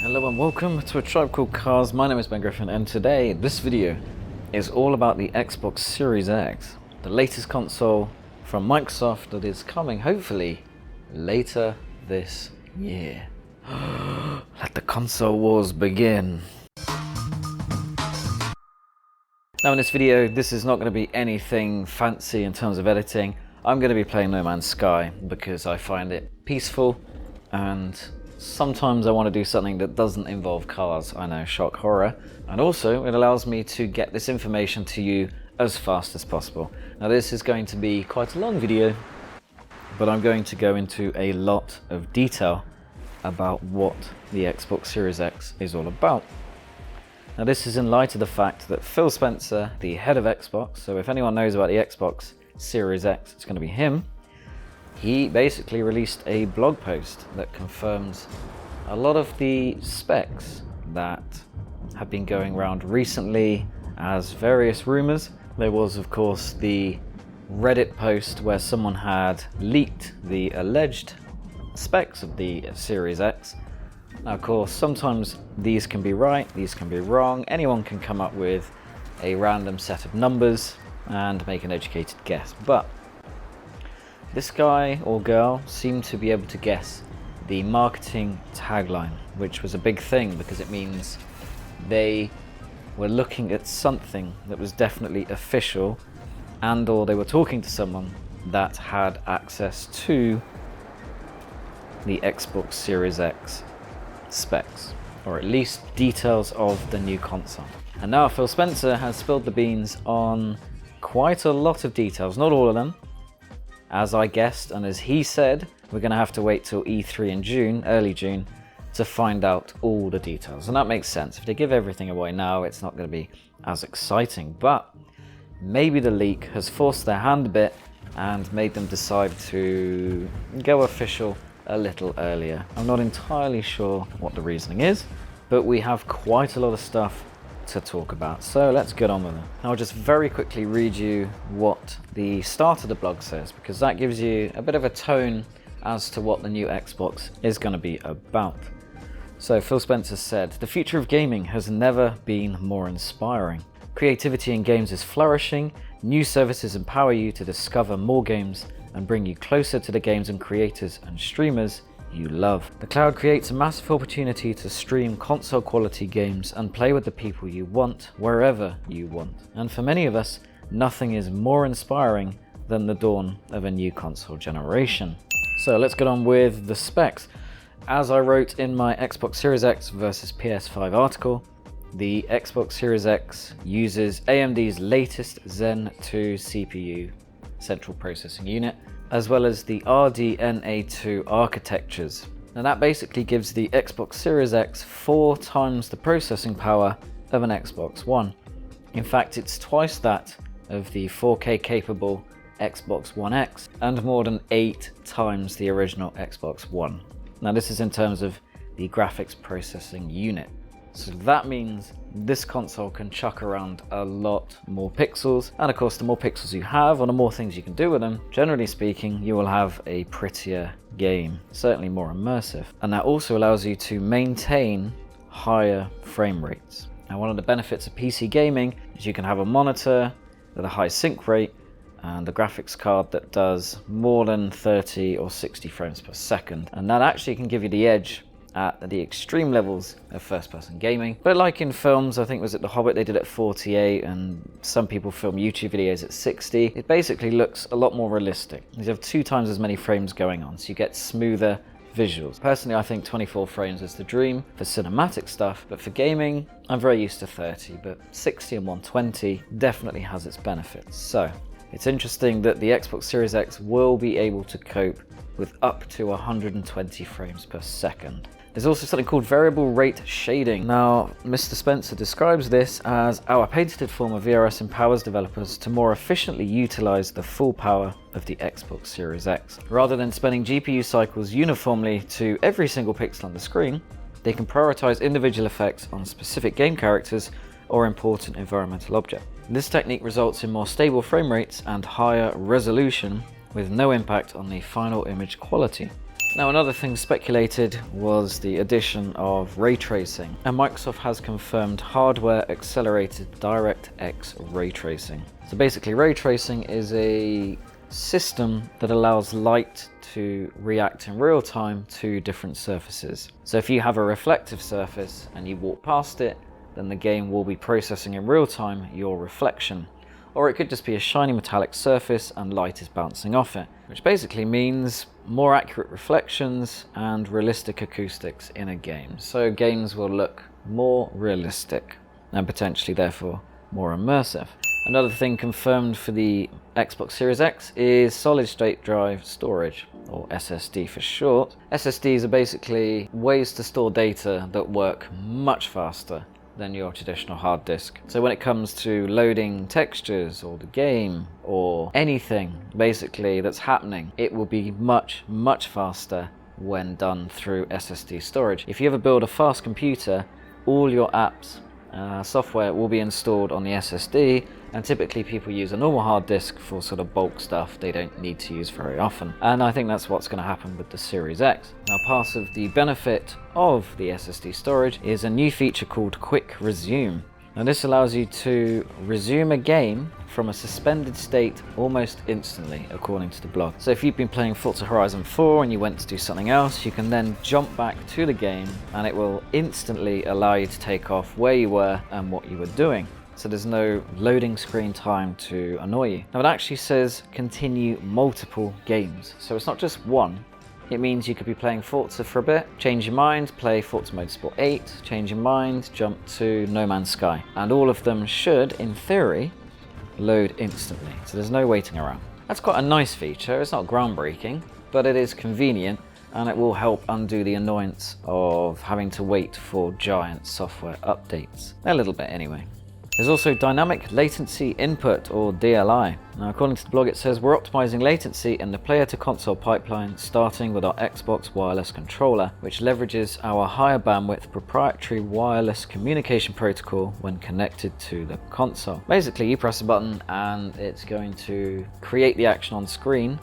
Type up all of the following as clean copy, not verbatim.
Hello and welcome to A Tribe Called Cars. My name is Ben Griffin, and today this video is all about the Xbox Series X, the latest console from Microsoft that is coming hopefully later this year. Let the console wars begin. Now in this video, this is not going to be anything fancy in terms of editing. I'm going to be playing No Man's Sky because I find it peaceful, and sometimes I want to do something that doesn't involve cars. I know, shock horror. And also it allows me to get this information to you as fast as possible. Now this is going to be quite a long video, but I'm going to go into a lot of detail about what the Xbox Series X is all about. Now this is in light of the fact that Phil Spencer, the head of Xbox, so if anyone knows about the Xbox Series X, it's going to be him. He basically released a blog post that confirms a lot of the specs that have been going around recently as various rumors. There was of course the Reddit post where someone had leaked the alleged specs of the Series X. Now of course sometimes these can be right, these can be wrong. Anyone can come up with a random set of numbers and make an educated guess, but this guy or girl seemed to be able to guess the marketing tagline, which was a big thing because it means they were looking at something that was definitely official, and or they were talking to someone that had access to the Xbox Series X specs, or at least details of the new console. And now Phil Spencer has spilled the beans on quite a lot of details, not all of them. As I guessed, and as he said, we're going to have to wait till E3 in June, early June, to find out all the details. And that makes sense. If they give everything away now, it's not going to be as exciting. But maybe the leak has forced their hand a bit and made them decide to go official a little earlier. I'm not entirely sure what the reasoning is, but we have quite a lot of stuff to talk about, so let's get on with it. I'll just very quickly read you what the start of the blog says, because that gives you a bit of a tone as to what the new Xbox is going to be about. So Phil Spencer said, "The future of gaming has never been more inspiring. Creativity in games is flourishing. New services empower you to discover more games and bring you closer to the games and creators and streamers you love. The cloud creates a massive opportunity to stream console quality games and play with the people you want, wherever you want. And for many of us, nothing is more inspiring than the dawn of a new console generation." So let's get on with the specs. As I wrote in my Xbox Series X versus PS5 article, the Xbox Series X uses AMD's latest Zen 2 CPU central processing unit, as well as the RDNA2 architectures. And that basically gives the Xbox Series X 4 times the processing power of an Xbox One. In fact, it's twice that of the 4K capable Xbox One X, and more than 8 times the original Xbox One. Now this is in terms of the graphics processing unit. So that means this console can chuck around a lot more pixels, and of course the more pixels you have, or the more things you can do with them, generally speaking, you will have a prettier game, certainly more immersive. And that also allows you to maintain higher frame rates. Now one of the benefits of PC gaming is you can have a monitor with a high sync rate and a graphics card that does more than 30 or 60 frames per second, and that actually can give you the edge at the extreme levels of first-person gaming. But like in films, I think it was at The Hobbit, they did it at 48, and some people film YouTube videos at 60. It basically looks a lot more realistic. You have 2 times as many frames going on, so you get smoother visuals. Personally, I think 24 frames is the dream for cinematic stuff, but for gaming, I'm very used to 30, but 60 and 120 definitely has its benefits. So it's interesting that the Xbox Series X will be able to cope with up to 120 frames per second. There's also something called variable rate shading. Now, Mr. Spencer describes this as our patented form of VRS empowers developers to more efficiently utilize the full power of the Xbox Series X. Rather than spending GPU cycles uniformly to every single pixel on the screen, they can prioritize individual effects on specific game characters or important environmental objects. This technique results in more stable frame rates and higher resolution with no impact on the final image quality. Now, another thing speculated was the addition of ray tracing, and Microsoft has confirmed hardware accelerated DirectX ray tracing. So basically, ray tracing is a system that allows light to react in real time to different surfaces. So if you have a reflective surface and you walk past it, then the game will be processing in real time your reflection. Or it could just be a shiny metallic surface and light is bouncing off it, which basically means more accurate reflections and realistic acoustics in a game. So games will look more realistic and potentially therefore more immersive. Another thing confirmed for the Xbox Series X is solid state drive storage, or SSD for short. SSDs are basically ways to store data that work much faster than your traditional hard disk. So when it comes to loading textures or the game or anything basically that's happening, it will be much faster when done through SSD storage. If you ever build a fast computer, all your apps, software will be installed on the SSD, and typically people use a normal hard disk for sort of bulk stuff they don't need to use very often. And I think that's what's going to happen with the Series X. Now, part of the benefit of the SSD storage is a new feature called Quick Resume. Now, this allows you to resume a game from a suspended state almost instantly, according to the blog. So if you've been playing Forza Horizon 4 and you went to do something else, you can then jump back to the game and it will instantly allow you to take off where you were and what you were doing. So there's no loading screen time to annoy you. Now, it actually says continue multiple games. So it's not just one. It means you could be playing Forza for a bit, change your mind, play Forza Motorsport 8, change your mind, jump to No Man's Sky. And all of them should, in theory, load instantly. So there's no waiting around. That's quite a nice feature. It's not groundbreaking, but it is convenient, and it will help undo the annoyance of having to wait for giant software updates. A little bit anyway. There's also dynamic latency input, or DLI. Now, according to the blog, it says we're optimizing latency in the player to console pipeline, starting with our Xbox wireless controller, which leverages our higher bandwidth proprietary wireless communication protocol when connected to the console. Basically, you press a button and it's going to create the action on screen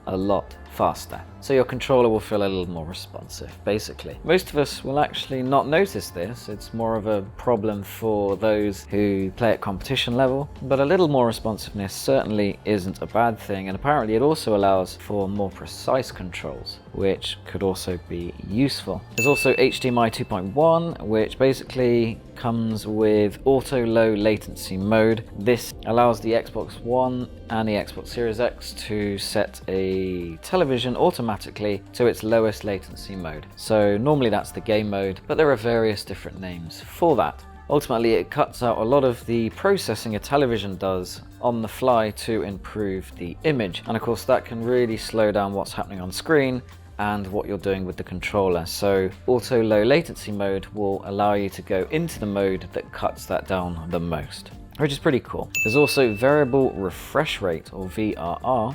a lot faster. So your controller will feel a little more responsive, basically. Most of us will actually not notice this. It's more of a problem for those who play at competition level, but a little more responsiveness certainly isn't a bad thing, and apparently it also allows for more precise controls, which could also be useful. There's also HDMI 2.1, which basically comes with auto low latency mode. This allows the Xbox One and the Xbox Series X to set a television automatically to its lowest latency mode. So normally that's the game mode, but there are various different names for that. Ultimately, it cuts out a lot of the processing a television does on the fly to improve the image. And of course, that can really slow down what's happening on screen and what you're doing with the controller. So auto low latency mode will allow you to go into the mode that cuts that down the most, which is pretty cool. There's also variable refresh rate, or VRR.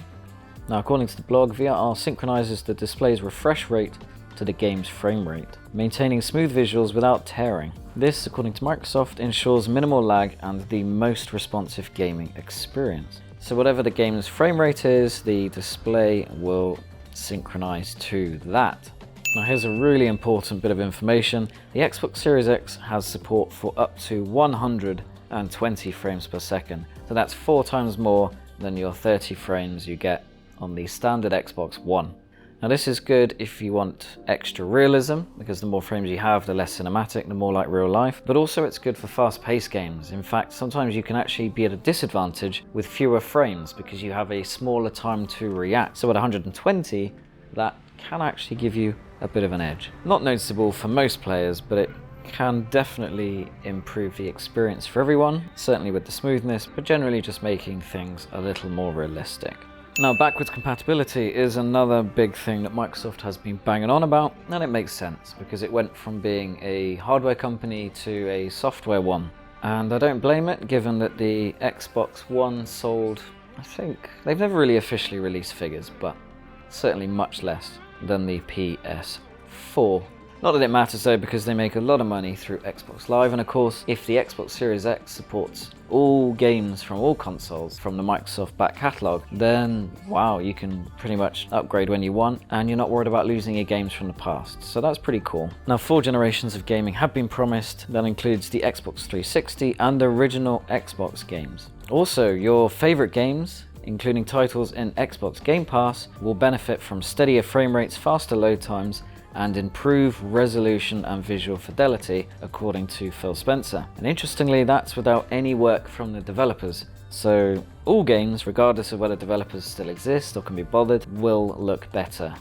Now, according to the blog, VRR synchronizes the display's refresh rate to the game's frame rate, maintaining smooth visuals without tearing. This, according to Microsoft, ensures minimal lag and the most responsive gaming experience. So whatever the game's frame rate is, the display will synchronize to that. Now, here's a really important bit of information. The Xbox Series X has support for up to 120 frames per second. So that's 4 times more than your 30 frames you get on the standard Xbox One. Now, this is good if you want extra realism, because the more frames you have, the less cinematic, the more like real life, but also it's good for fast-paced games. In fact, sometimes you can actually be at a disadvantage with fewer frames because you have a smaller time to react. So at 120, that can actually give you a bit of an edge. Not noticeable for most players, but it can definitely improve the experience for everyone, certainly with the smoothness, but generally just making things a little more realistic. Now, backwards compatibility is another big thing that Microsoft has been banging on about, and it makes sense because it went from being a hardware company to a software one. And I don't blame it, given that the Xbox One sold, I think, they've never really officially released figures, but certainly much less than the PS4. Not that it matters though, because they make a lot of money through Xbox Live, and of course if the Xbox Series X supports all games from all consoles from the Microsoft back catalogue, then wow, you can pretty much upgrade when you want and you're not worried about losing your games from the past. So that's pretty cool. Now 4 generations of gaming have been promised. That includes the Xbox 360 and original Xbox games. Also, your favourite games, including titles in Xbox Game Pass, will benefit from steadier frame rates, faster load times, and improve resolution and visual fidelity, according to Phil Spencer. And interestingly, that's without any work from the developers. So all games, regardless of whether developers still exist or can be bothered, will look better.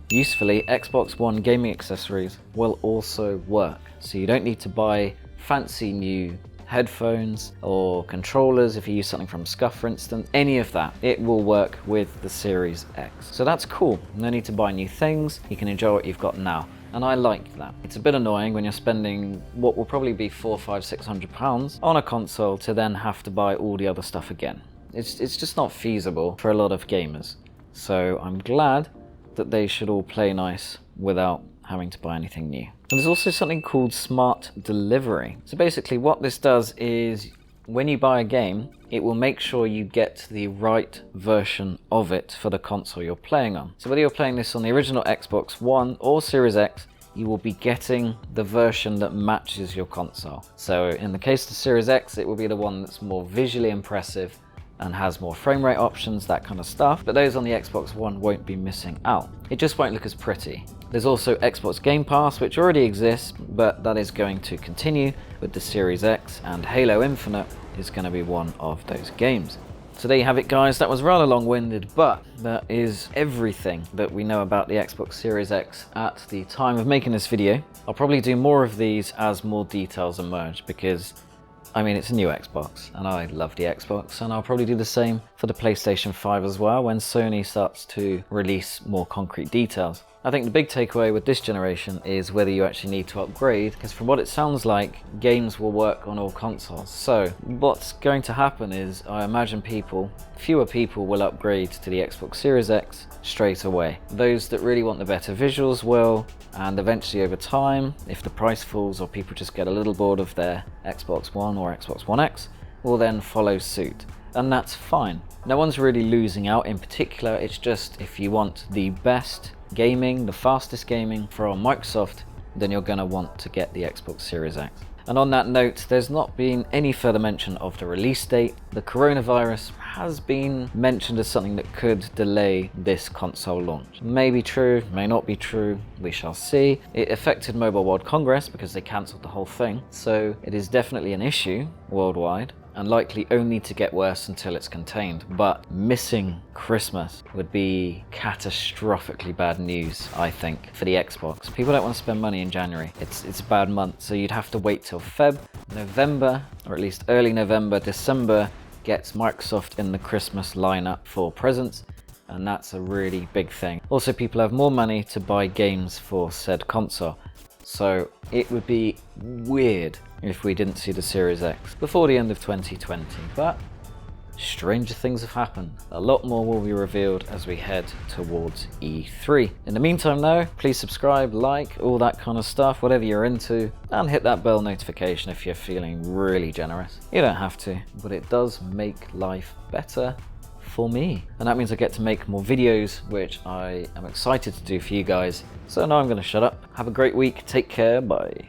Usefully, Xbox One gaming accessories will also work. So you don't need to buy fancy new headphones or controllers if you use something from Scuff, for instance. Any of that, it will work with the Series X. So that's cool. No need to buy new things. You can enjoy what you've got now. And I like that. It's a bit annoying when you're spending what will probably be £400–600 on a console to then have to buy all the other stuff again. It's just not feasible for a lot of gamers. So I'm glad that they should all play nice without having to buy anything new. And there's also something called smart delivery. So basically what this does is when you buy a game, it will make sure you get the right version of it for the console you're playing on. So whether you're playing this on the original Xbox One or Series X, you will be getting the version that matches your console. So in the case of the Series X, it will be the one that's more visually impressive and has more frame rate options, that kind of stuff. But those on the Xbox One won't be missing out. It just won't look as pretty. There's also Xbox Game Pass, which already exists, but that is going to continue with the Series X, and Halo Infinite is going to be one of those games. So there you have it, guys. That was rather long-winded, but that is everything that we know about the Xbox Series X at the time of making this video. I'll probably do more of these as more details emerge, because I mean, it's a new Xbox, and I love the Xbox, and I'll probably do the same for the PlayStation 5 as well when Sony starts to release more concrete details. I think the big takeaway with this generation is whether you actually need to upgrade, because from what it sounds like, games will work on all consoles. So what's going to happen is, I imagine fewer people will upgrade to the Xbox Series X straight away. Those that really want the better visuals will, and eventually over time, if the price falls or people just get a little bored of their Xbox One or Xbox One X, will then follow suit. And that's fine. No one's really losing out in particular. It's just if you want the best gaming, the fastest gaming from Microsoft, then you're going to want to get the Xbox Series X. And on that note, there's not been any further mention of the release date. The coronavirus has been mentioned as something that could delay this console launch. May be true, may not be true, we shall see. It affected Mobile World Congress because they cancelled the whole thing, so it is definitely an issue worldwide, and likely only to get worse until it's contained. But missing Christmas would be catastrophically bad news, I think, for the Xbox. People don't want to spend money in January. It's a bad month, so you'd have to wait till November, or at least early November, December, gets Microsoft in the Christmas lineup for presents, and that's a really big thing. Also, people have more money to buy games for said console, so it would be weird if we didn't see the Series X before the end of 2020, but stranger things have happened. A lot more will be revealed as we head towards E3. In the meantime though, please subscribe, like, all that kind of stuff, whatever you're into, and hit that bell notification if you're feeling really generous. You don't have to, but it does make life better for me. And that means I get to make more videos, which I am excited to do for you guys. So now I'm going to shut up. Have a great week. Take care. Bye.